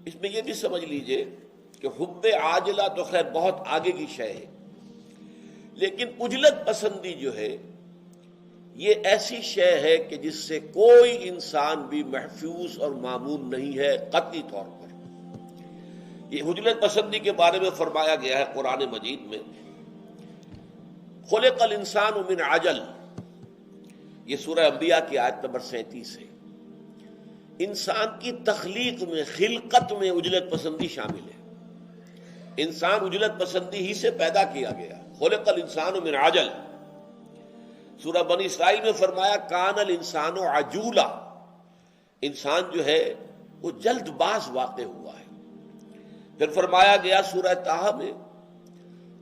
اس میں یہ بھی سمجھ لیجئے کہ حب عاجلہ تو خیر بہت آگے کی شے ہے، لیکن عجلت پسندی جو ہے یہ ایسی شے ہے کہ جس سے کوئی انسان بھی محفوظ اور معمون نہیں ہے قطعی طور پر۔ یہ عجلت پسندی کے بارے میں فرمایا گیا ہے قرآن مجید میں، خلق الانسان من عجل، یہ سورہ انبیاء کی آیت نمبر 37 ہے۔ انسان کی تخلیق میں، خلقت میں عجلت پسندی شامل ہے۔ انسان عجلت پسندی ہی سے پیدا کیا گیا۔ خلق الانسان من عجل، سورہ بنی اسرائیل میں فرمایا کان الانسان عجولا، انسان جو ہے وہ جلد باز واقع ہوا ہے۔ پھر فرمایا گیا سورہ طٰہٰ میں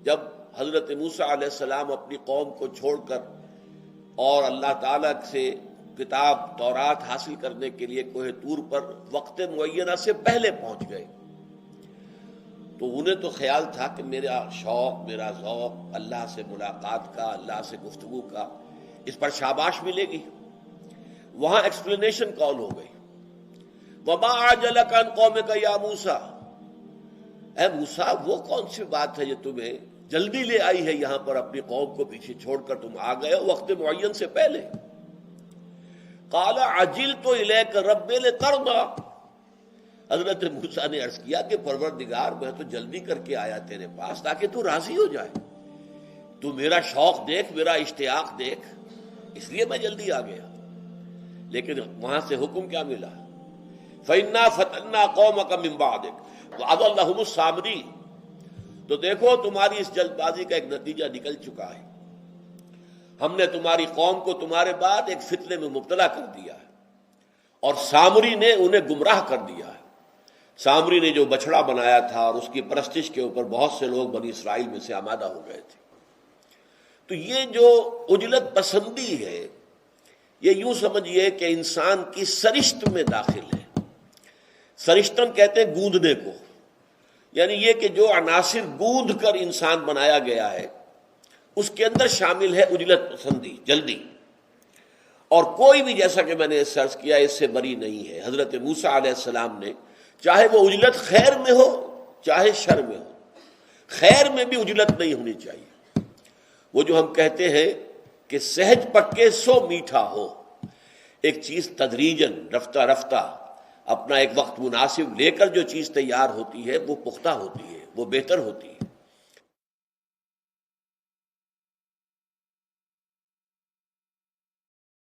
جب حضرت موسیٰ علیہ السلام اپنی قوم کو چھوڑ کر اور اللہ تعالیٰ سے کتاب تورات حاصل کرنے کے لیے کوہ طور پر وقت معینہ سے پہلے پہنچ گئے، تو انہیں تو خیال تھا کہ میرا شوق، میرا ذوق اللہ سے ملاقات کا، اللہ سے گفتگو کا، اس پر شاباش ملے گی۔ وہاں ایکسپلینیشن کال ہو گئی، وَمَا أَعْجَلَكَ عَنْ قَوْمِكَ يَا مُوسَىٰ، اے موسیٰ وہ کون سی بات ہے جو تمہیں جلدی لے آئی ہے یہاں پر اپنی قوم کو پیچھے چھوڑ کر تم آ گئے ہو وقت معین سے پہلے۔ قَالَ عَجِلْتُ إِلَيْكَ رَبِّ لِتَرْضَىٰ، حضرت موسیٰ نے عرض کیا کہ پروردگار میں تو جلدی کر کے آیا تیرے پاس تاکہ تو راضی ہو جائے، تو میرا شوق دیکھ، میرا اشتیاق دیکھ، اس لیے میں جلدی آ گیا۔ لیکن وہاں سے حکم کیا ملا؟ فَإِنَّا فَتَنَّا قَوْمَكَ مِن بَعْدِكَ وَأَضَلَّهُمُ السَّامِرِينَ، تو دیکھو تمہاری اس جلد بازی کا ایک نتیجہ نکل چکا ہے، ہم نے تمہاری قوم کو تمہارے بعد ایک فتنے میں مبتلا کر دیا ہے، اور سامری نے انہیں گمراہ کر دیا ہے۔ سامری نے جو بچڑا بنایا تھا اور اس کی پرستش کے اوپر بہت سے لوگ بنی اسرائیل میں سے آمادہ ہو گئے تھے۔ تو یہ جو عجلت پسندی ہے یہ یوں سمجھیے کہ انسان کی سرشت میں داخل ہے۔ سرشتن کہتے ہیں گوندنے کو، یعنی یہ کہ جو عناصر گوندھ کر انسان بنایا گیا ہے اس کے اندر شامل ہے عجلت پسندی، جلدی، اور کوئی بھی جیسا کہ میں نے سرچ کیا اس سے بری نہیں ہے۔ حضرت موسیٰ علیہ السلام نے چاہے وہ عجلت خیر میں ہو چاہے شر میں ہو، خیر میں بھی عجلت نہیں ہونی چاہیے۔ وہ جو ہم کہتے ہیں کہ سہج پکے سو میٹھا ہو، ایک چیز تدریجاً رفتہ رفتہ اپنا ایک وقت مناسب لے کر جو چیز تیار ہوتی ہے وہ پختہ ہوتی ہے، وہ بہتر ہوتی ہے۔